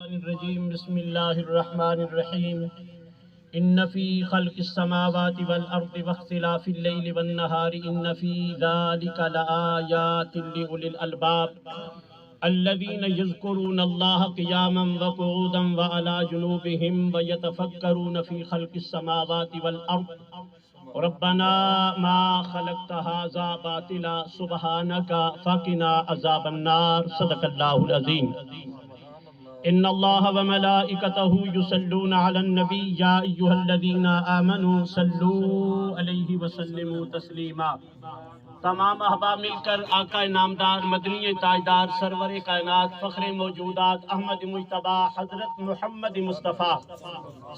الرجیم بسم اللہ الرحمن الرحیم ان فی خلق السماوات والارض واختلاف اللیل والنہار ان فی ذلک لآیات لأولی الالباب الذین یذکرون اللہ قیاما وقعودا وعلی جنوبہم ویتفکرون فی خلق السماوات والارض ربنا ما خلقت هذا باطلا سبحانک فقنا عذاب النار صدق اللہ العظیم ان اللہ وملائکتہ یصلون علی النبی یا ایہا الذین آمنوا صلوا علیہ وسلموا تسلیما۔ تمام احباب مل کر آقا نامدار مدنی تاجدار سرور کائنات فخر موجودات احمد مجتبی حضرت محمد مصطفیٰ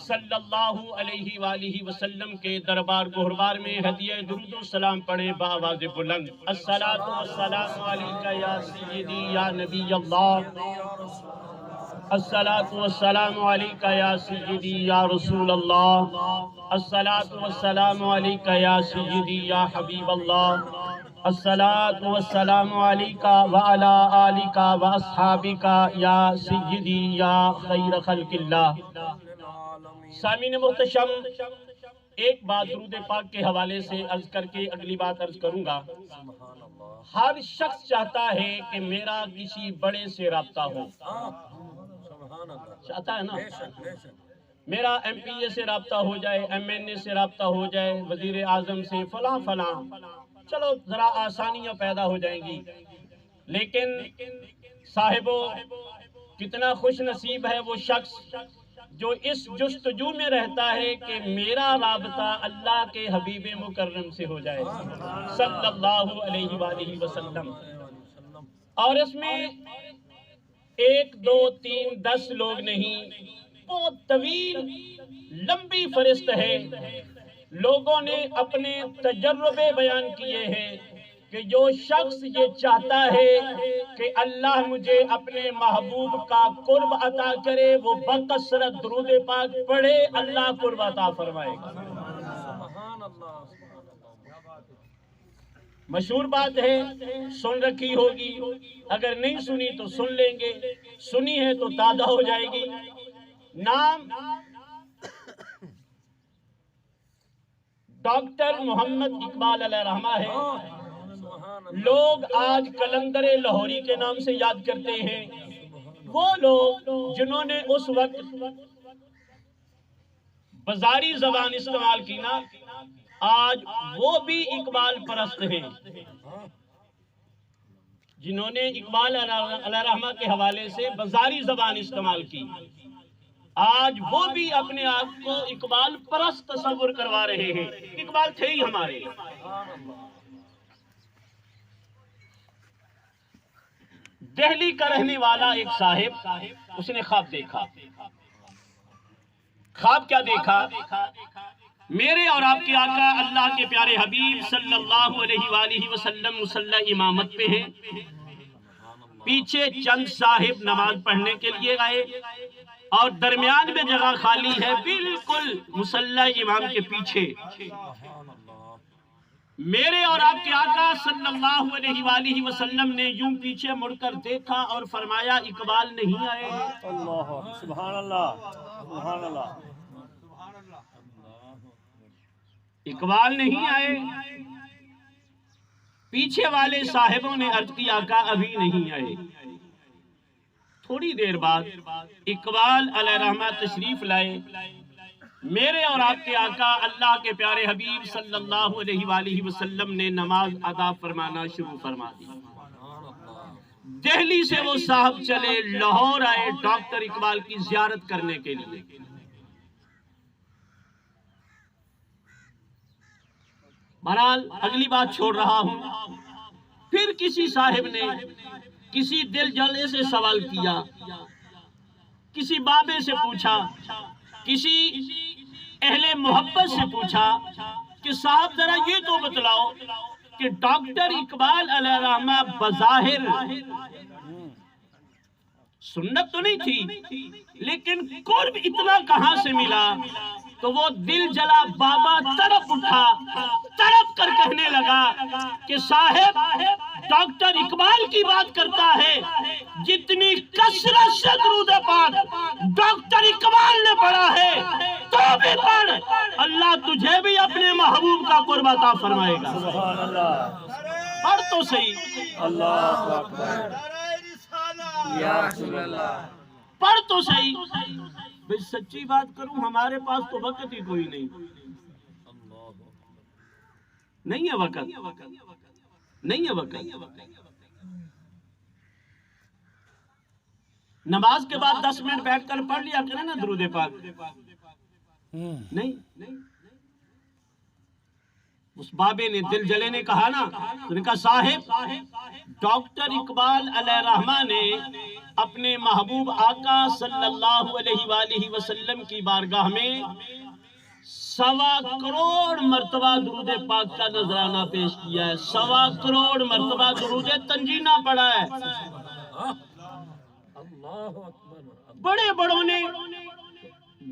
صلی اللہ علیہ وآلہ وسلم کے دربار گہربار میں ہدیہ درود و سلام پڑھے بآواز بلند۔ الصلاۃ والسلام علیکہ یا سیدی یا نبی اللہ، الصلاۃ والسلام علیکہ یا سیدی یا رسول اللہ، الصلاۃ والسلام علیکہ یا سیدی یا حبیب اللہ، الصلاۃ والسلام علیکہ وعلی آلکہ واصحابکہ یا سیدی یا خیر خلق اللہ۔ سامعین محتشم، ایک بات درود پاک کے حوالے سے عرض کر کے اگلی بات عرض کروں گا۔ ہر شخص چاہتا ہے کہ میرا کسی بڑے سے رابطہ ہو، چاہتا ہے نا، میرا ایم پی اے سے رابطہ ہو جائے، ایم این اے سے رابطہ ہو جائے، وزیر اعظم سے، فلاں فلاں، چلو ذرا آسانیاں پیدا ہو جائیں گی۔ لیکن صاحبو، کتنا خوش نصیب ہے وہ شخص جو اس جستجو میں رہتا ہے کہ میرا رابطہ اللہ کے حبیب مکرم سے ہو جائے صلی اللہ علیہ وآلہ وسلم۔ اور اس میں ایک دو تین 10 لوگ نہیں، بہت طویل لمبی فہرست ہے۔ لوگوں نے اپنے تجربے بیان کیے ہیں کہ جو شخص یہ چاہتا ہے کہ اللہ مجھے اپنے محبوب کا قرب عطا کرے، وہ بکثرت درود پاک پڑھے، اللہ قرب عطا فرمائے گا۔ مشہور بات ہے، سن رکھی ہوگی، اگر نہیں سنی تو سن لیں گے، سنی ہے تو تازہ ہو جائے گی۔ نام ڈاکٹر محمد اقبال علیہ رحمہ ہے۔ لوگ آج کلندر لاہوری کے نام سے یاد کرتے ہیں۔ وہ لوگ جنہوں نے اس وقت بازاری زبان استعمال کی نا، آج وہ بھی اقبال پرست ہیں۔ جنہوں نے اقبال علیہ رحمہ کے حوالے سے بازاری زبان استعمال کی، آج وہ بھی اپنے آپ کو اقبال پرست تصور کروا رہے ہیں۔ اقبال تھے ہی ہمارے۔ دہلی کا رہنے والا ایک صاحب، اس نے خواب دیکھا۔ خواب کیا دیکھا؟ میرے اور آپ کے آقا اللہ کے پیارے حبیب صلی اللہ علیہ وآلہ وسلم مصلی امامت پہ ہیں، پیچھے چند صاحب نماز پڑھنے کے لیے آئے اور درمیان میں جگہ خالی ہے، بالکل مصلی امام کے پیچھے۔ میرے اور آپ کے آقا صلی اللہ علیہ وآلہ وسلم نے یوں پیچھے مڑ کر دیکھا اور فرمایا اقبال نہیں آئے۔ اللہ سبحان اللہ سبحان اللہ، اقبال نہیں آئے۔ پیچھے والے صاحبوں نے عرض کیا آقا ابھی نہیں آئے۔ تھوڑی دیر بعد اقبال علیہ رحمہ تشریف لائے۔ میرے اور آپ کے آقا اللہ کے پیارے حبیب صلی اللہ علیہ وآلہ وسلم نے نماز ادا فرمانا شروع فرما دی۔ دہلی سے وہ صاحب چلے، لاہور آئے ڈاکٹر اقبال کی زیارت کرنے کے لیے۔ بہرحال اگلی بات چھوڑ رہا ہوں۔ پھر کسی صاحب نے کسی دل جلے سے سوال کیا، کسی بابے سے پوچھا، کسی اہل محبت سے پوچھا کہ صاحب ذرا یہ تو بتلاؤ کہ ڈاکٹر اقبال علیہ رحمہ بظاہر سنت تو نہیں تھی، لیکن قرب اتنا کہاں سے ملا؟ تو وہ دل جلا بابا تڑپ اٹھا، تڑپ کر کہنے لگا کہ صاحب ڈاکٹر اقبال کی بات کرتا ہے، جتنی کثرت سے درود پاک عطا فرمائے گا۔ سبحان اللہ، پڑھ تو صحیح، اللہ اکبر، یا رسول اللہ، پڑھ تو صحیح۔ بھئی سچی بات کروں، ہمارے پاس تو وقت ہی کوئی نہیں ہے، وقت نہیں ہے، وقت۔ نماز کے بعد 10 منٹ بیٹھ کر پڑھ لیا کریں نا درود پاک، نہیں۔ اس بابے نے دل جلے نے کہا نا، تو نے کہا صاحب ڈاکٹر اقبال علیہ رحمہ نے اپنے محبوب آقا صلی اللہ علیہ وآلہ وسلم کی بارگاہ میں 1.25 کروڑ مرتبہ درود پاک کا نذرانہ پیش کیا ہے، 1.25 کروڑ مرتبہ درود تنجینہ پڑھا ہے۔ بڑے بڑوں نے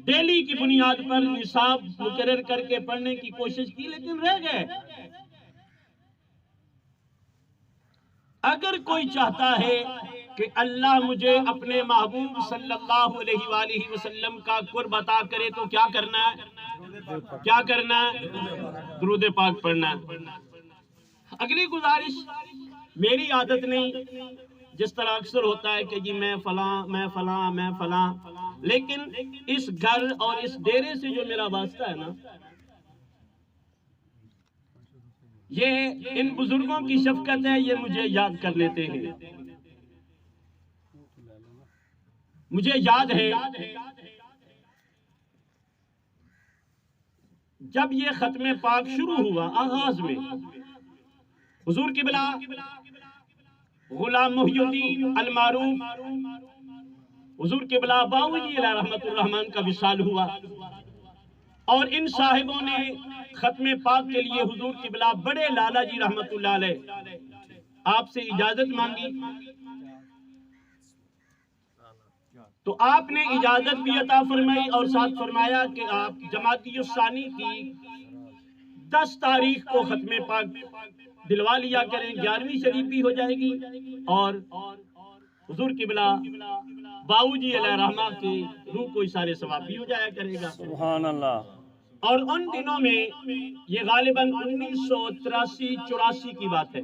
ڈیلی کی بنیاد پر نصاب مقرر کر کے پڑھنے کی کوشش کی، لیکن رہ گئے۔ اگر کوئی چاہتا ہے کہ اللہ مجھے اپنے محبوب صلی اللہ علیہ وآلہ وسلم کا قرب عطا کرے تو کیا کرنا ہے؟ درود پاک پڑھنا ہے۔ اگلی گزارش، میری عادت نہیں جس طرح اکثر ہوتا ہے کہ جی میں فلاں، لیکن اس گھر اور اس ڈیرے سے جو میرا واسطہ ہے نا، یہ ان بزرگوں کی شفقت ہے، یہ مجھے یاد کر لیتے ہیں۔ مجھے یاد ہے جب یہ ختم پاک شروع ہوا، آغاز میں حضور قبلہ غلام محی الدین المعروف حضور قبلہ باؤجی علیہ رحمت الرحمن کا وصال ہوا، اور ان صاحبوں نے ختم پاک کے لیے حضور قبلہ بڑے لالا جی رحمت اللہ علیہ آپ سے اجازت مانگی، تو آپ نے اجازت بھی عطا فرمائی اور ساتھ فرمایا کہ آپ جمادی الثانی کی 10 تاریخ کو ختم پاک دلوا لیا کریں، 11ویں شریف بھی ہو جائے گی اور حضور قبلہ باؤجی علیہ رحمہ کی روح کو اشارے ثواب بھی ہو جایا کرے گا۔ سبحان اللہ۔ اور ان دنوں میں یہ غالباً 1983-84 کی بات ہے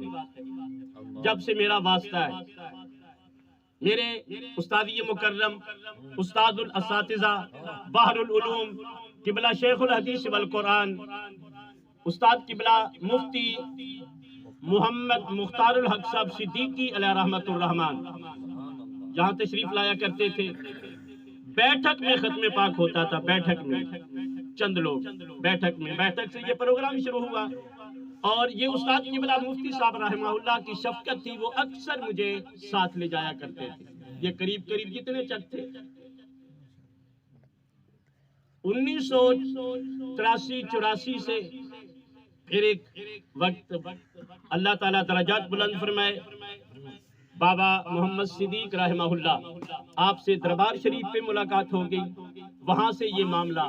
جب سے میرا واسطہ ہے۔ میرے استادی مکرم استاد الاساتذہ بحر العلوم قبلہ شیخ الحدیث والقرآن استاد قبلہ مفتی محمد مختار الحق صاحب صدیقی علیہ رحمت الرحمن جہاں تشریف لایا کرتے تھے، بیٹھک میں ختم پاک ہوتا تھا، بیٹھک میں چند لوگ، بیٹھک سے یہ پروگرام شروع ہوا، اور یہ استاد قبلہ مفتی صاحب رحمہ اللہ کی شفقت تھی، وہ اکثر مجھے ساتھ لے جایا کرتے تھے۔ یہ قریب جتنے چک تھے، 1983-84 سے پھر ایک وقت اللہ تعالیٰ درجات بلند فرمائے، بابا محمد صدیق رحمہ اللہ آپ سے دربار شریف پہ ملاقات ہو گئی، وہاں سے یہ معاملہ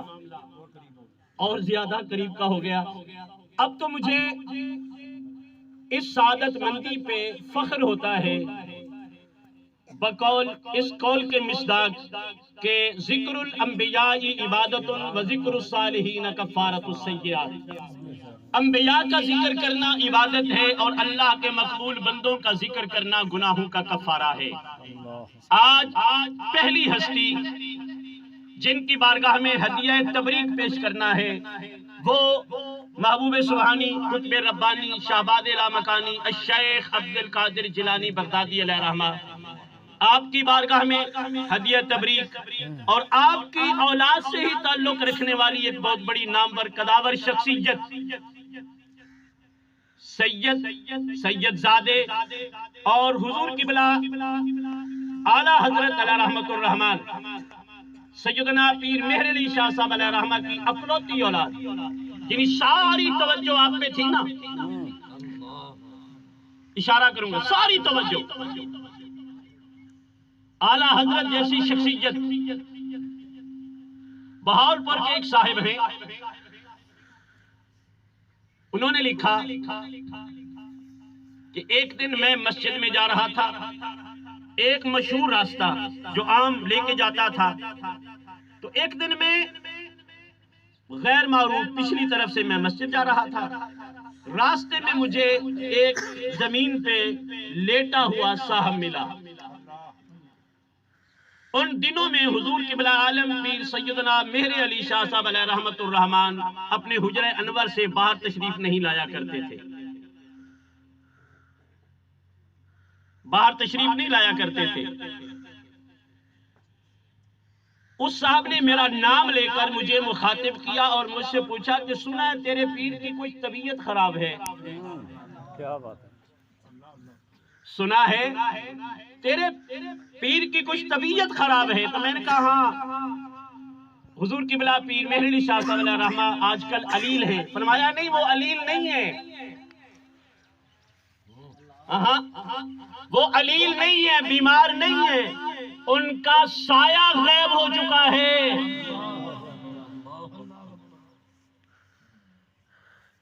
اور زیادہ قریب کا ہو گیا۔ اب تو مجھے اس سعادت مندی پہ فخر ہوتا ہے بقول اس قول کے مصداق کہ ذکر الانبیاء عبادت و ذکر الصالحین کفارۃ السیئات، انبیاء کا ذکر کرنا عبادت ہے اور اللہ کے مقبول بندوں کا ذکر کرنا گناہوں کا کفارہ ہے۔ آج پہلی ہستی جن کی بارگاہ میں ہدیہ تبریک پیش کرنا ہے وہ محبوب سبحانی قطب ربانی شہباد لامکانی الشیخ عبد القادر جیلانی بغدادی علیہ رحمہ، آپ کی بارگاہ میں ہدیہ تبریک اور آپ کی اولاد سے ہی تعلق رکھنے والی ایک بہت بڑی نامور قداور شخصیت سید زادے اور حضور قبلہ اعلیٰ حضرت علیہ رحمت الرحمن سیدنا پیر مہر علی شاہ صاحب علیہ رحمہ کی اکلوتی اولاد، جنہی ساری توجہ آپ پہ تھی نا، اشارہ کروں گا، ساری توجہ اعلیٰ حضرت جیسی شخصیت بہاولپور کے ایک صاحب ہیں، انہوں نے لکھا کہ ایک دن میں مسجد میں جا رہا تھا، ایک مشہور راستہ جو عام لے کے جاتا تھا، تو ایک دن میں غیر معروف پچھلی طرف سے میں مسجد جا رہا تھا، راستے میں مجھے ایک زمین پہ لیٹا ہوا صاحب ملا. ان دنوں میں حضور قبلہ عالم پیر سیدنا مہر علی شاہ صاحب علیہ رحمت الرحمان اپنے حجرہ انور سے باہر تشریف نہیں لایا کرتے تھے. باہر تشریف نہیں لایا کرتے تھے. اس صاحب نے میرا نام لے کر مجھے مخاطب کیا اور مجھ سے پوچھا کہ سنا ہے تیرے پیر کی کچھ طبیعت خراب ہے. کیا بات ہے. سنا ہے تیرے پیر کی کچھ طبیعت خراب ہے. تو میں نے کہا ہاں. حضور قبلہ پیر مہر علی شاہ صاحب علیہ رحمہ آج کل علیل ہیں. فرمایا نہیں وہ علیل نہیں ہے. وہ علیل نہیں ہے, بیمار نہیں ہے, ان کا سایہ غائب ہو چکا ہے.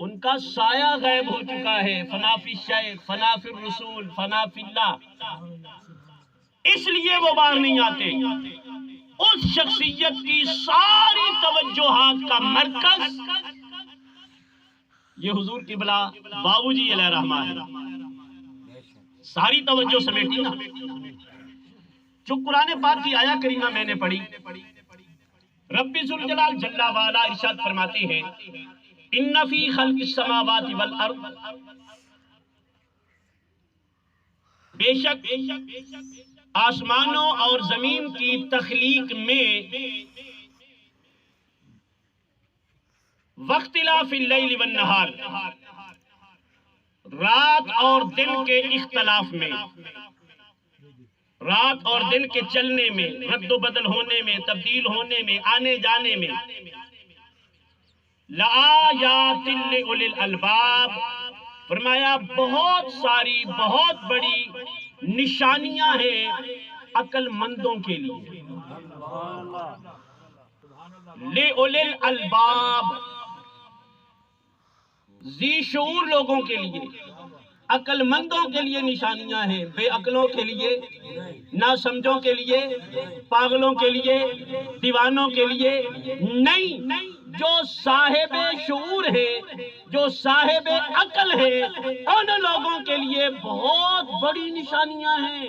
ان کا سایہ غائب ہو چکا ہے. فنا فی الشیخ فنا فی الرسول فنا فی اللہ. اس لیے وہ باہر نہیں آتے. اس شخصیت کی ساری توجہات کا مرکز یہ حضور قبلہ بابو جی علیہ رحمہ ہے. ساری توجہ سمیٹی نا. جو قرآن پاک کی آیا کریمہ میں نے پڑھی, رب ذوالجلال جل وعلا ارشاد فرماتے ہیں ان فی خلق السماوات والارض, بے شک آسمانوں اور زمین کی تخلیق میں واختلاف اللیل والنہار, رات اور دن کے اختلاف میں, رات اور دن کے چلنے میں, رد و بدل ہونے میں, تبدیل ہونے میں, آنے جانے میں, لآیات لأولی الالباب, فرمایا بہت ساری بہت بڑی نشانیاں ہیں عقل مندوں کے لیے. لأولی الالباب, ذی شعور لوگوں کے لیے, عقل مندوں کے لیے نشانیاں ہیں, بے عقلوں کے لیے, ناسمجھوں کے لیے, پاگلوں کے لیے, دیوانوں کے لیے نہیں. جو صاحب شعور ہے, جو صاحب عقل ہے, ان لوگوں کے لیے بہت بڑی نشانیاں ہیں.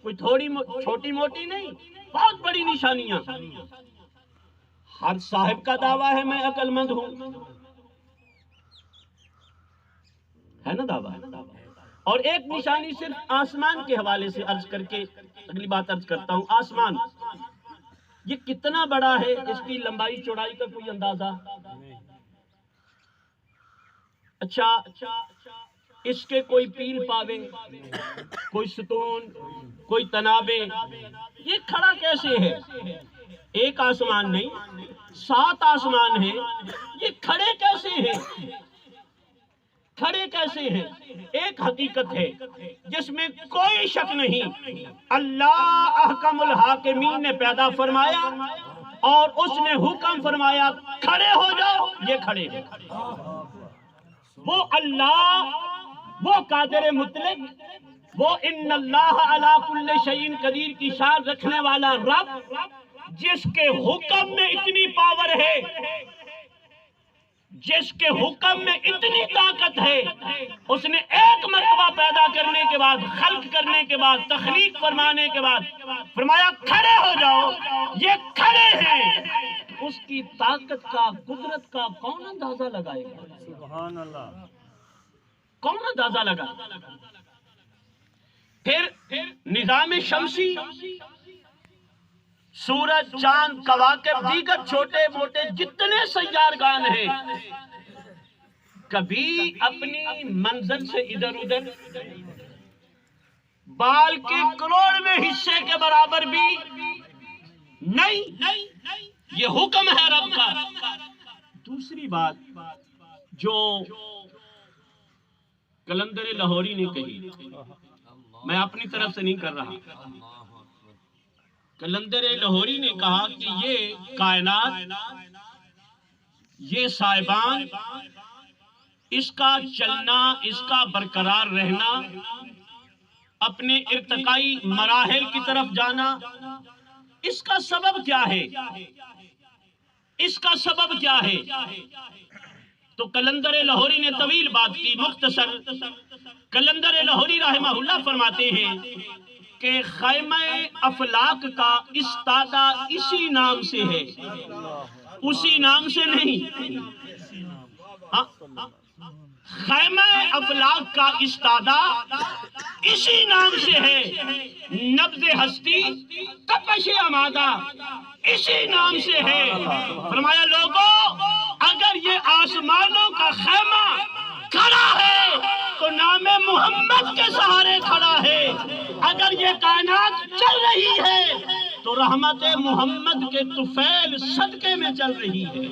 کوئی تھوڑی چھوٹی موٹی نہیں, بہت بڑی نشانیاں. ہر صاحب کا دعویٰ ہے میں عقل مند ہوں, ہے نا دعویٰ. اور ایک نشانی صرف آسمان کے حوالے سے عرض کر کے اگلی بات عرض کرتا ہوں. آسمان یہ کتنا بڑا ہے, اس کی لمبائی چوڑائی کا کوئی اندازہ؟ اچھا اس کے کوئی پیل پاوے, کوئی ستون, کوئی تنابے, یہ کھڑا کیسے ہے؟ ایک آسمان نہیں 7 آسمان ہیں, یہ کھڑے کیسے ہیں؟ کھڑے کیسے ہیں؟ ایک حقیقت ہے جس میں کوئی شک نہیں. اللہ احکم الحاکمین نے پیدا فرمایا اور اس نے حکم فرمایا کھڑے ہو جاؤ, یہ کھڑے ہیں. وہ اللہ, وہ قادر مطلق, وہ ان اللہ علی کل شیء قدیر کی شان رکھنے والا رب, جس کے حکم میں اتنی پاور ہے, جس کے حکم میں اتنی طاقت ہے, اس نے ایک مرتبہ پیدا کرنے کے بعد, خلق کرنے کے بعد, تخلیق فرمانے کے بعد فرمایا کھڑے ہو جاؤ, یہ کھڑے ہیں. اس کی طاقت کا, قدرت کا کون اندازہ لگائے گا؟ سبحان اللہ. کون اندازہ لگا؟ پھر نظام شمسی, سورج, چاند, کواکب, دیگر چھوٹے موٹے جتنے سیارگان ہیں, کبھی اپنی منزل سے ادھر ادھر بال کے کروڑویں حصے کے برابر بھی نہیں. یہ حکم ہے رب کا. دوسری بات جو کلندر لاہوری نے کہی, میں اپنی طرف سے نہیں کر رہا, کلندر لاہوری نے کہا کہ یہ کائنات, یہ سائبان, اس کا چلنا, اس کا برقرار رہنا, اپنے ارتقائی مراحل کی طرف جانا, اس کا سبب کیا ہے؟ اس کا سبب کیا ہے؟ تو قلندر لاہوری نے طویل بات کی، مختصر قلندر لاہوری رحمہ اللہ فرماتے ہیں کہ خیمہ افلاک کا استادہ اسی نام سے ہے، اسی نام سے نہیں۔ خیمہ افلاک کا استادہ اسی نام سے ہے، نبض ہستی تپش امادہ اسی نام سے ہے۔ فرمایا لوگوں اگر یہ آسمانوں کا خیمہ کھڑا ہے تو نام محمد کے سہارے کھڑا ہے، اگر یہ کائنات چل رہی ہے تو رحمت محمد کے طفیل صدقے میں چل رہی ہے۔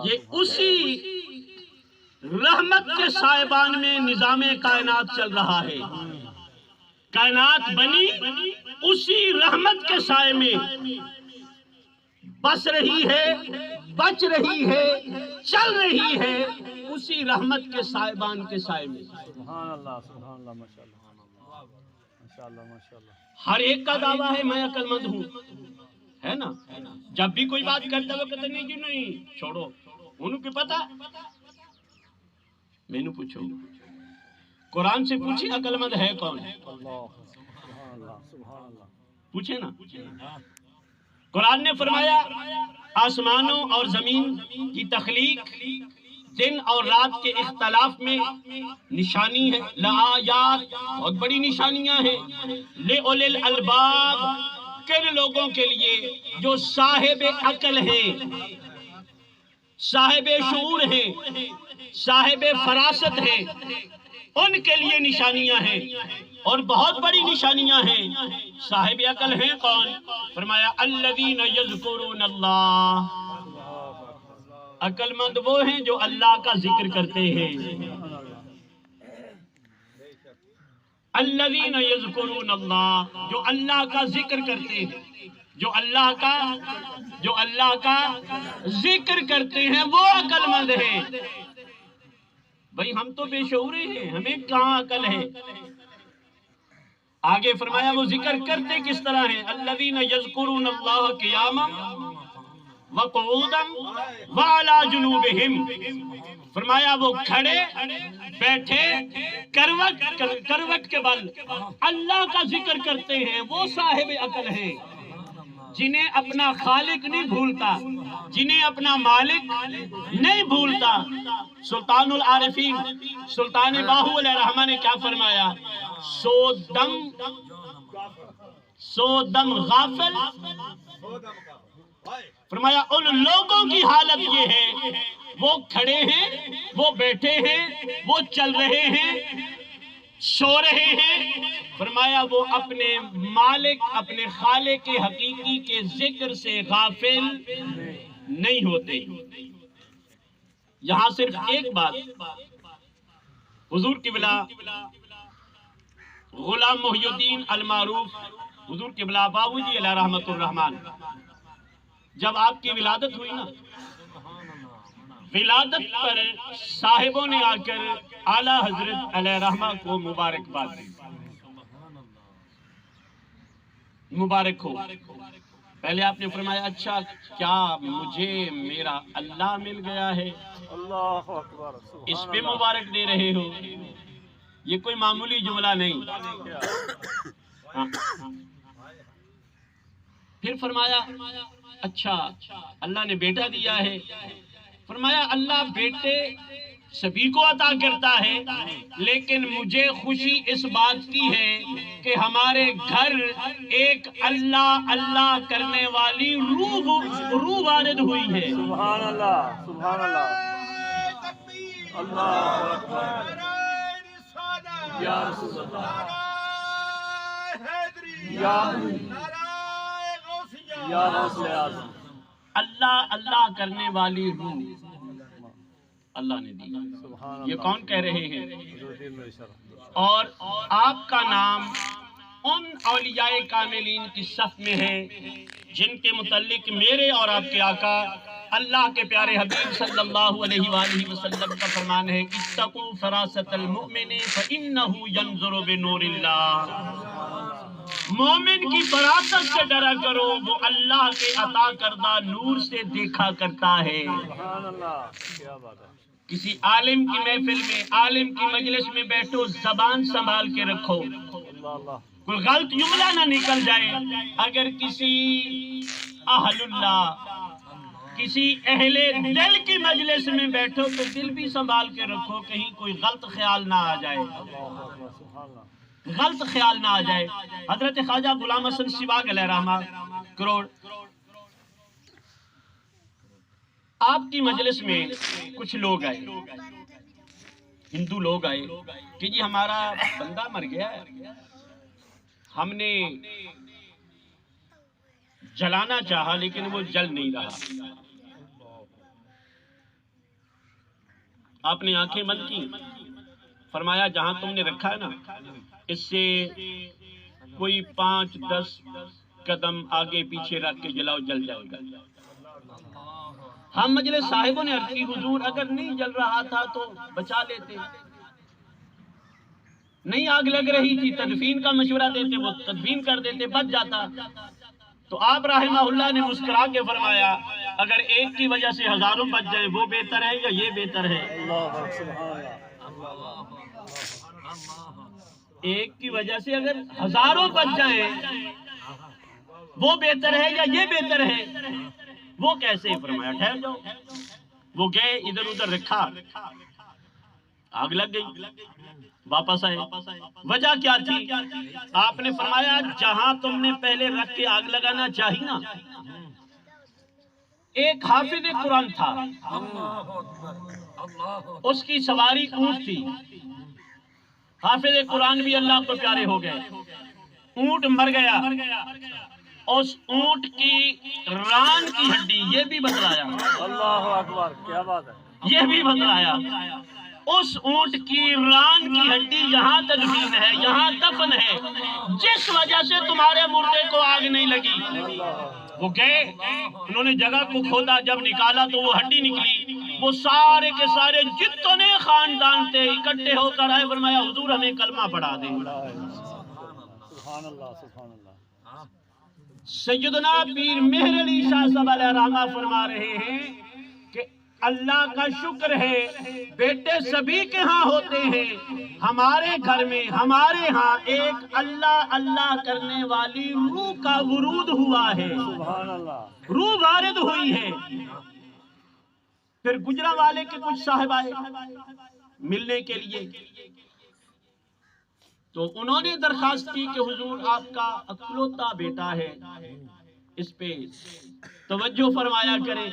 یہ اسی رحمت کے سائبان میں نظام کائنات چل رہا ہے، کائنات بنی اسی رحمت کے سائے میں بس رہی ہے، بچ رہی ہے، چل رہی ہے، اسی رحمت کے سائبان کے سائے میں۔ سبحان اللہ، سبحان اللہ، ماشاءاللہ، ماشاءاللہ، ماشاءاللہ۔ ہر ایک کا دعویٰ ہے میں عقل مند ہوں، ہے نا؟ جب بھی کوئی بات کرتا ہے وہ کہتے نہیں جی نہیں چھوڑو، انہوں کو پتا۔ میں نے پوچھو قرآن سے پوچھی عقل مند ہے کون؟ پوچھے نا۔ قرآن نے فرمایا آسمانوں اور زمین کی تخلیق، دن اور رات کے اختلاف میں نشانی ہے، لآیات بہت بڑی نشانیاں ہیں، لِأُولِي الْأَلْبَابِ کن لوگوں کے لیے جو صاحب عقل ہیں، صاحب شعور ہیں، صاحب فراست ہیں، ان کے لیے نشانیاں ہیں اور بہت بڑی نشانیاں ہیں۔ صاحب عقل ہیں کون؟ فرمایا الذین یذکرون اللہ، عقل مند وہ ہیں جو اللہ کا ذکر کرتے ہیں۔ الذین یذکرون اللہ، جو اللہ کا ذکر کرتے ہیں، جو اللہ کا ذکر کرتے ہیں وہ عقل مند ہیں۔ بھئی ہم تو بے شعورے ہیں، ہمیں کہاں عقل ہے؟ آگے فرمایا وہ ذکر کرتے کس طرح ہیں؟ الذین یذکرون اللہ قیاما وقعودا وعلی جنوبہم، فرمایا وہ کھڑے بیٹھے کروٹ کے بل اللہ کا ذکر کرتے ہیں، وہ صاحب عقل ہیں جنہیں اپنا خالق نہیں بھولتا، جنہیں اپنا مالک نہیں بھولتا۔ سلطان العارفین سلطان باہو علیہ الرحمہ نے کیا فرمایا؟ سو دم غافل، فرمایا ان لوگوں کی حالت یہ ہے وہ کھڑے ہیں، وہ بیٹھے ہیں، وہ چل رہے ہیں، سو رہے ہیں، فرمایا وہ اپنے مالک اپنے خالق حقیقی کے ذکر سے غافل نہیں ہوتے۔ یہاں صرف ایک بات، حضور قبلہ غلام محی الدین المعروف حضور قبلہ بابو جی علیہ رحمت الرحمن، جب آپ کی ولادت ہوئی نا، ولادت پر صاحبوں نے آ کر اعلیٰ حضرت علیہ رحمہ کو مبارکباد دی، مبارک ہو۔ پہلے آپ نے فرمایا اچھا کیا مجھے میرا اللہ مل گیا ہے، اللہ اکبر، اس پہ مبارک دے رہے ہو؟ یہ کوئی معمولی جملہ نہیں۔ پھر فرمایا اچھا اللہ نے بیٹا دیا ہے، فرمایا اللہ بیٹے سبھی کو عطا کرتا ہے، لیکن مجھے خوشی اس بات کی ہے کہ ہمارے گھر ایک اللہ اللہ کرنے والی روح وارد ہوئی ہے۔ سبحان اللہ، سبحان اللہ، اللہ اکبر، یا رسول اللہ، یا غوث اعظم، اللہ اللہ کرنے والی روح اللہ نے دی۔ یہ کون کہہ رہے ہیں؟ اور آپ کا نام ان اولیاء کاملین کی صف میں ہے جن کے متعلق میرے اور آپ کے آقا اللہ کے پیارے حبیب صلی اللہ علیہ وآلہ وسلم کا فرمان ہے اتقوا فراست المؤمن فإنہ ینظر بنور اللہ۔ مومن کی فراست سے ڈرا کرو، وہ اللہ کے عطا کردہ نور سے دیکھا کرتا ہے۔ سبحان اللہ، کیا بات ہے۔ کسی عالم کی محفل میں، عالم کی مجلس میں بیٹھو، زبان سنبھال کے رکھو، اللہ اللہ، کوئی غلط جملہ نہ نکل جائے۔ اگر کسی اہل اللہ، کسی اہل دل کی مجلس میں بیٹھو تو دل بھی سنبھال کے رکھو، کہیں کوئی غلط خیال نہ آ جائے، سبحان اللہ، غلط خیال نہ آ جائے۔ حضرت خواجہ غلام حسن سیواگ علیہ رحمہ کروڑ، آپ کی مجلس میں کچھ لوگ آئے، ہندو لوگ آئے کہ جی ہمارا بندہ مر گیا ہے، ہم نے جلانا چاہا لیکن وہ جل نہیں رہا۔ آپ نے آنکھیں بند کی، فرمایا جہاں تم نے رکھا ہے نا، اس سے کوئی 5-10 قدم آگے پیچھے رکھ کے جلاؤ، جل جائے گا۔ ہم مجلس صاحبوں نے عرض کی حضور اگر نہیں جل رہا تھا تو بچا لیتے، نہیں آگ لگ رہی تھی تدفین کا مشورہ دیتے، وہ تدفین کر دیتے، بچ جاتا۔ تو آپ رحمہ اللہ نے مسکرا کے فرمایا اگر ایک کی وجہ سے ہزاروں بچ جائے وہ بہتر ہے یا یہ بہتر ہے؟ اللہ، سبحان اللہ، ایک کی وجہ سے اگر ہزاروں بچ جائیں وہ بہتر ہے یا یہ بہتر ہے؟ وہ کیسے؟ فرمایا ٹھہر جاؤ۔ وہ گئے، ادھر ادھر رکھا، آگ لگ گئی، واپس آئے۔ وجہ کیا تھی؟ آپ نے فرمایا جہاں تم نے پہلے رکھ کے آگ لگانا چاہی نا، ایک حافظ قرآن تھا، اس کی سواری اونٹ تھی، حافظ قرآن بھی اللہ کو پیارے ہو گئے، اونٹ مر گیا، اس اونٹ کی ران کی ہڈی، یہ بھی بتلایا، اللہ اکبر، کیا بات ہے۔ یہ بھی بتلایا، اس اونٹ کی ران کی ہڈی یہاں تدفین ہے، یہاں دفن ہے، جس وجہ سے تمہارے مردے کو آگ نہیں لگی۔ وہ گئے، انہوں نے جگہ کو کھودا، جب نکالا تو وہ ہڈی نکلی، وہ سارے کے سارے جتنے خاندان تھے اکٹھے ہو کر آئے، فرمایا حضور ہمیں کلمہ پڑھا دیں۔ سبحان اللہ، سبحان اللہ۔ سیدنا پیر مہر علی شاہ صاحب علیہ رحمہ فرما رہے ہیں کہ اللہ کا شکر ہے بیٹے سبھی کے ہاں ہوتے ہیں، ہمارے گھر میں ہمارے ہاں ایک اللہ اللہ کرنے والی روح کا ورود ہوا ہے، سبحان اللہ، روح وارد ہوئی ہے۔ پھر گجرا والے کے کچھ صاحب آئے ملنے کے لیے، تو انہوں نے درخواست کی کہ حضور آپ کا اکلوتا بیٹا ہے، اس پہ توجہ فرمایا کرے۔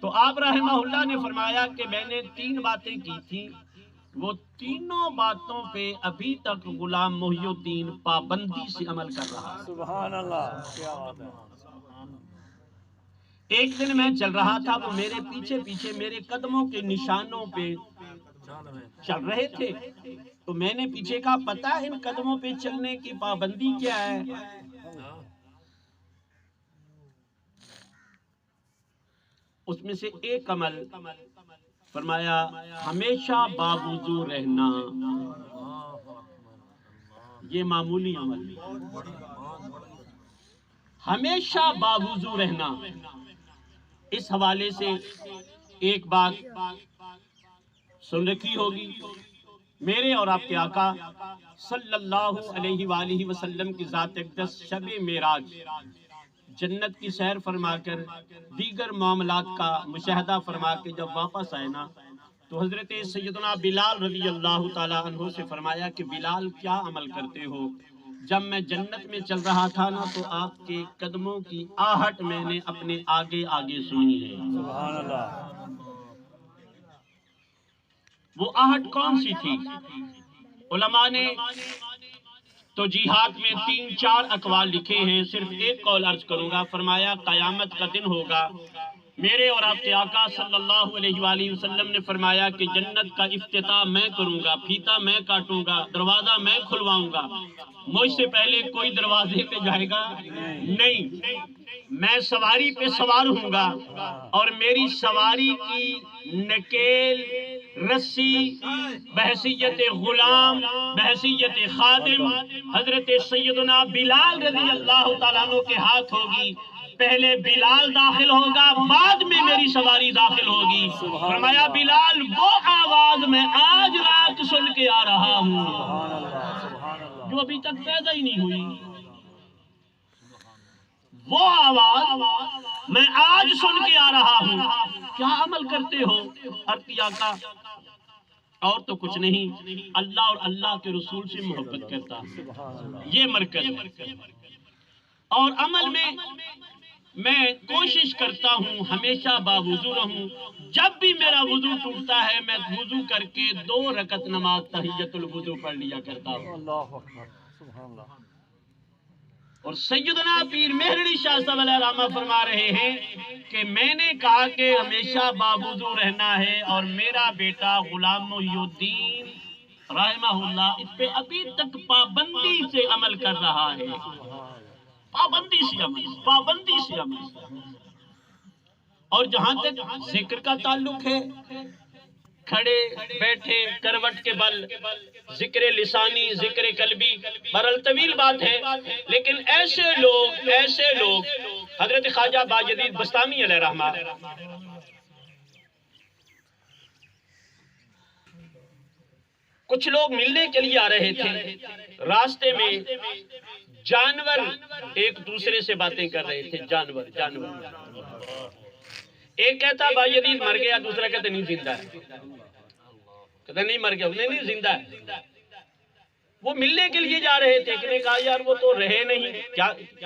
تو آپ رحمہ اللہ نے فرمایا کہ میں نے 3 باتیں کی تھی، وہ تینوں باتوں پہ ابھی تک غلام محی الدین پابندی سے عمل کر رہا ہے۔ سبحان اللہ، کیا بات ہے۔ ایک دن میں چل رہا تھا، وہ میرے پیچھے پیچھے میرے قدموں کے نشانوں پہ چل رہے تھے، تو میں نے پیچھے کہا پتہ ہے ان قدموں پہ چلنے کی پابندی کیا ہے؟ اس میں سے ایک عمل فرمایا ہمیشہ باوضو رہنا، یہ معمولی عمل، ہمیشہ باوضو رہنا۔ اس حوالے سے ایک بات سن رکھی ہوگی، میرے اور آپ کے آقا صلی اللہ علیہ وآلہ وسلم کی ذات اقدس شب معراج جنت کی سیر فرما کر دیگر معاملات کا مشاہدہ فرما کے جب واپس آئے نا، تو حضرت سیدنا بلال رضی اللہ تعالیٰ عنہ سے فرمایا کہ بلال کیا عمل کرتے ہو؟ جب میں جنت میں چل رہا تھا نا تو آپ کے قدموں کی آہٹ میں نے اپنے آگے آگے سنی ہے۔ سبحان اللہ، وہ آہٹ کون سی تھی؟ علماء نے توجیحات میں 3-4 اقوال لکھے ہیں، صرف ایک قول عرض کروں گا۔ فرمایا قیامت کا دن ہوگا، میرے اور آپ کے آقا صلی اللہ علیہ وآلہ وسلم نے فرمایا کہ جنت کا افتتاح میں کروں گا، پھیتا میں کاٹوں گا، دروازہ میں کھلواؤں گا، مجھ سے پہلے کوئی دروازے پہ جائے گا نہیں، میں سواری پہ سوار ہوں گا اور میری سواری کی نکیل رسی بحیثیت غلام بحیثیت خادم حضرت سیدنا بلال رضی اللہ تعالیٰ عنہ کے ہاتھ ہوگی، پہلے بلال داخل ہوگا بعد میں میری سواری داخل ہوگی۔ فرمایا بلال وہ آواز میں آج رات سن کے آ رہا ہوں جو ابھی تک پیدا ہی نہیں ہوئی، وہ آواز میں آج سن کے آ رہا ہوں، کیا عمل کرتے ہو؟ عرض کیا کا اور تو کچھ نہیں، اللہ اور اللہ کے رسول سے محبت کرتا، یہ مرکز ہے۔ اور عمل میں کوشش کرتا ہوں ہمیشہ باوضو رہوں، جب بھی میرا وضو ٹوٹتا ہے میں وضو کر کے 2 رکعت نماز تحیۃ الوضو پڑھ لیا کرتا ہوں۔ اللہ اکبر، سبحان اللہ۔ اور سیدنا پیر مہرڑی شاہ صاحب علیہ رحمہ فرما رہے ہیں کہ میں نے کہا کہ ہمیشہ باوضو رہنا ہے، اور میرا بیٹا غلام محی الدین رحمہ اللہ اس پہ ابھی تک پابندی سے عمل کر رہا ہے، پابندی سے عمل۔ اور جہاں تک ذکر کا تعلق ہے، کھڑے بیٹھے کروٹ کے بل، ذکر لسانی ذکر قلبی، برل طویل بات ہے، لیکن ایسے لوگ حضرت خواجہ باجدید بستامی علیہ رحمہ کچھ لوگ ملنے کے لیے آ رہے تھے، راستے میں جانور ایک دوسرے سے باتیں کر رہے تھے، جانور ایک کہتا باجدید مر گیا، دوسرا کہتا نہیں زندہ ہے، کہتا نہیں مر گیا، نہیں زندہ ہے۔ وہ ملنے کے لیے جا رہے تھے، ایک نے کہا یار وہ تو رہے نہیں،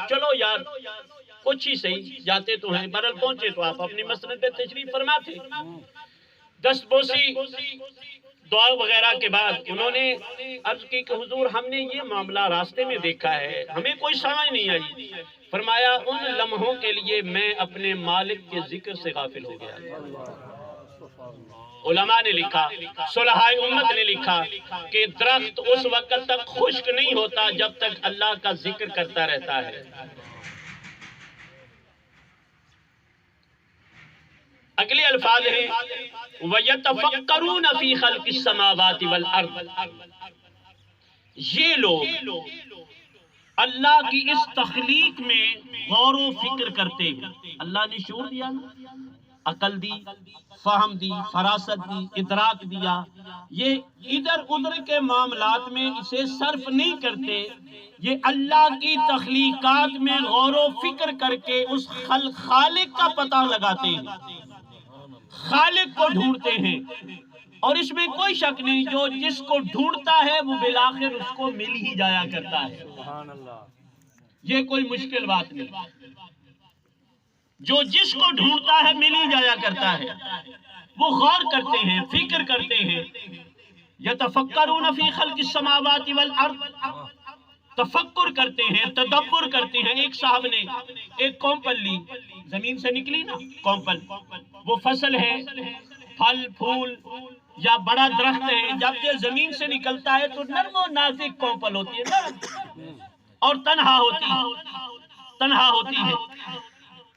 چلو یار کچھ ہی صحیح، جاتے تو ہیں، برل پہنچے تو آپ اپنی مسند پہ تشریف فرما تھے۔ دست بوسی دعا وغیرہ کے بعد انہوں نے عرض کی کہ حضور ہم نے یہ معاملہ راستے میں دیکھا ہے، ہمیں کوئی سمجھ نہیں آئی۔ فرمایا ان لمحوں کے لیے میں اپنے مالک کے ذکر سے غافل ہو گیا۔ علماء نے لکھا، صلحائے امت نے لکھا کہ درخت اس وقت تک خشک نہیں ہوتا جب تک اللہ کا ذکر کرتا رہتا ہے۔ اگلے الفاظ ہیں وَيَتَفَكَّرُونَ فِي خَلْقِ السَّمَاوَاتِ وَالْأَرْضِ، یہ لوگ اللہ کی اس تخلیق میں غور و فکر کرتے ہیں۔ اللہ نے شعور دیا نا، عقل دی، فہم دی، فراست دی، ادراک دیا، یہ ادھر ادھر کے معاملات میں اسے صرف نہیں کرتے، یہ اللہ کی تخلیقات میں غور و فکر کر کے اس خالق کا پتہ لگاتے ہیں، خالق کو ڈھونڈتے ہیں۔ اور اس میں کوئی شک نہیں، جو جس کو ڈھونڈتا ہے وہ بالآخر اس کو مل ہی جایا کرتا ہے، سبحان اللہ۔ یہ کوئی مشکل بات نہیں، جو جس کو ڈھونڈتا ہے مل ہی جایا کرتا ہے۔ وہ غور کرتے ہیں، فکر کرتے ہیں، یتفکرون فی خلق السماوات والارض، تفکر کرتے ہیں، تدبر کرتے ہیں۔ ایک صاحب نے ایک کومپل لی، زمین سے نکلی نا کومپل، وہ فصل ہے، پھل پھول یا بڑا درخت ہے، جب یہ زمین سے نکلتا ہے تو نرم و نازک کومپل ہوتی ہے، نرم اور تنہا ہوتی ہے۔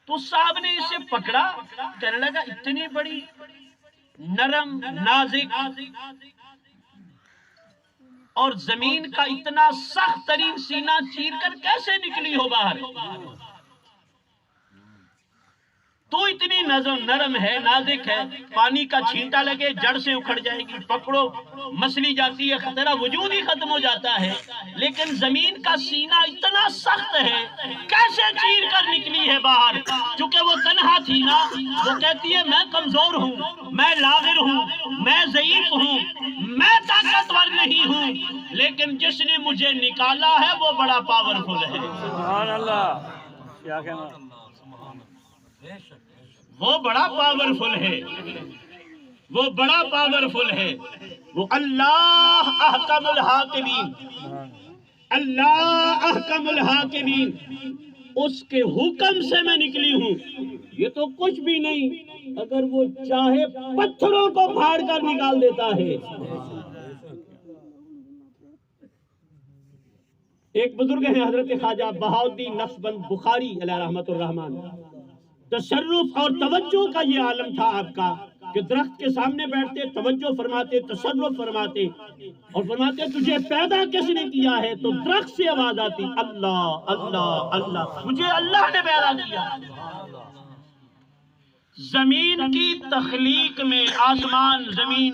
تو صاحب نے اسے پکڑا، کہنے لگا اتنی بڑی نرم نازک اور زمین کا اتنا سخت ترین سینہ چیر کر کیسے نکلی ہو باہر؟ تو اتنی نرم ہے، نازک ہے، پانی کا چھینٹا لگے جڑ سے اکھڑ جائے گی، پکڑو مسلی جاتی ہے، تیرا وجود ہی ختم ہو جاتا ہے، لیکن زمین کا سینہ اتنا سخت ہے، کیسے چیر کر نکلی ہے باہر؟ چونکہ وہ تنہا تھی نا، وہ کہتی ہے میں کمزور ہوں، میں لاغر ہوں، میں ضعیف ہوں، میں طاقتور نہیں ہوں، لیکن جس نے مجھے نکالا ہے وہ بڑا پاورفل ہے۔ سبحان اللہ، کیا کہنا، وہ بڑا پاورفل ہے، وہ بڑا پاورفل ہے، وہ اللہ احکم الحاکمین، اللہ احکم الحاکمین۔ اس کے حکم سے میں نکلی ہوں، یہ تو کچھ بھی نہیں، اگر وہ چاہے پتھروں کو پھاڑ کر نکال دیتا ہے۔ ایک بزرگ ہیں حضرت خواجہ بہاؤالدین نقشبند بخاری علیہ رحمت الرحمن، تصرف اور توجہ کا یہ عالم تھا آپ کا کہ درخت کے سامنے بیٹھتے، توجہ فرماتے، تصرف فرماتے اور فرماتے تجھے پیدا کس نے کیا ہے؟ تو درخت سے آواز آتی اللہ اللہ اللہ، مجھے اللہ نے پیدا کیا۔ زمین کی تخلیق میں، آسمان زمین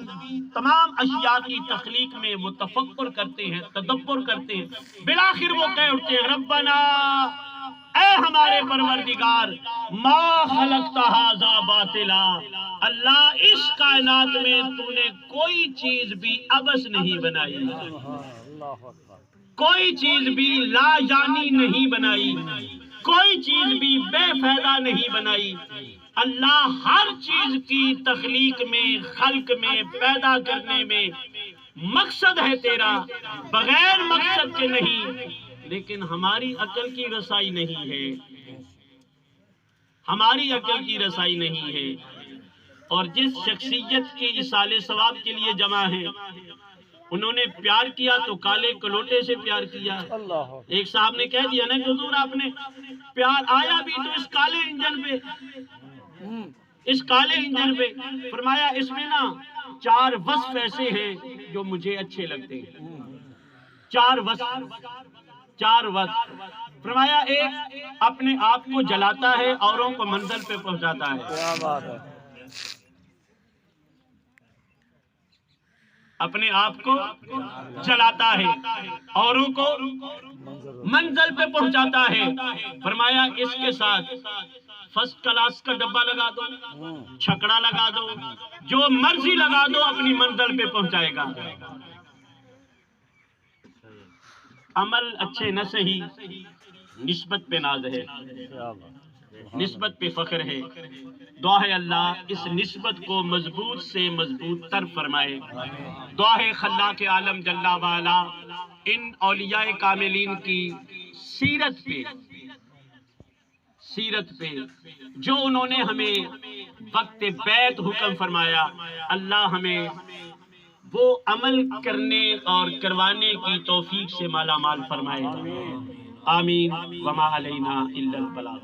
تمام اشیاء کی تخلیق میں وہ تفکر کرتے ہیں، تدبر کرتے ہیں، بالآخر وہ کہہ اٹھتے ہیں ربنا، اے ہمارے پروردگار، ما خلقت ھذا باطلا، اللہ اس کائنات میں تو نے کوئی چیز بھی عبث نہیں بنائی، کوئی چیز بھی لا یعنی نہیں بنائی، کوئی چیز بھی بے فائدہ نہیں بنائی۔ اللہ ہر چیز کی تخلیق میں، خلق میں، پیدا کرنے میں مقصد ہے تیرا، بغیر مقصد کے نہیں، لیکن ہماری عقل کی رسائی نہیں ہے، ہماری عقل کی رسائی نہیں ہے۔ اور جس شخصیت کی اصالِ ثواب کے لیے جمع ہے، انہوں نے پیار کیا تو کالے کلوٹے سے پیار کیا۔ ایک صاحب نے کہہ دیا نا کہ حضور آپ نے پیار آیا بھی تو اس کالے انجن پہ، اس کالے انجن پہ، فرمایا اس میں نا 4 وصف ایسے ہیں جو مجھے اچھے لگتے ہیں، 4 وصف، فرمایا ایک اپنے آپ کو جلاتا ہے، اوروں کو منزل پہ پہنچاتا ہے، کیا بات ہے، اپنے آپ کو جلاتا ہے، اوروں کو منزل پہ پہنچاتا ہے، فرمایا اس کے ساتھ فرسٹ کلاس کا ڈبہ لگا دو، چھکڑا لگا دو، جو مرضی لگا دو، اپنی منزل پہ پہنچائے گا۔ عمل اچھے نہ سہی، نسبت پہ ناز ہے، نسبت پہ فخر ہے، دعا ہے اللہ اس نسبت کو مضبوط سے مضبوط تر فرمائے۔ دعا ہے خلاق عالم جل وعلا ان اولیاء کاملین کی سیرت پہ جو انہوں نے ہمیں وقت بیعت حکم فرمایا، اللہ ہمیں وہ عمل کرنے اور کروانے کی توفیق سے مالا مال فرمائے، آمین۔ وما علینا الا البلاغ۔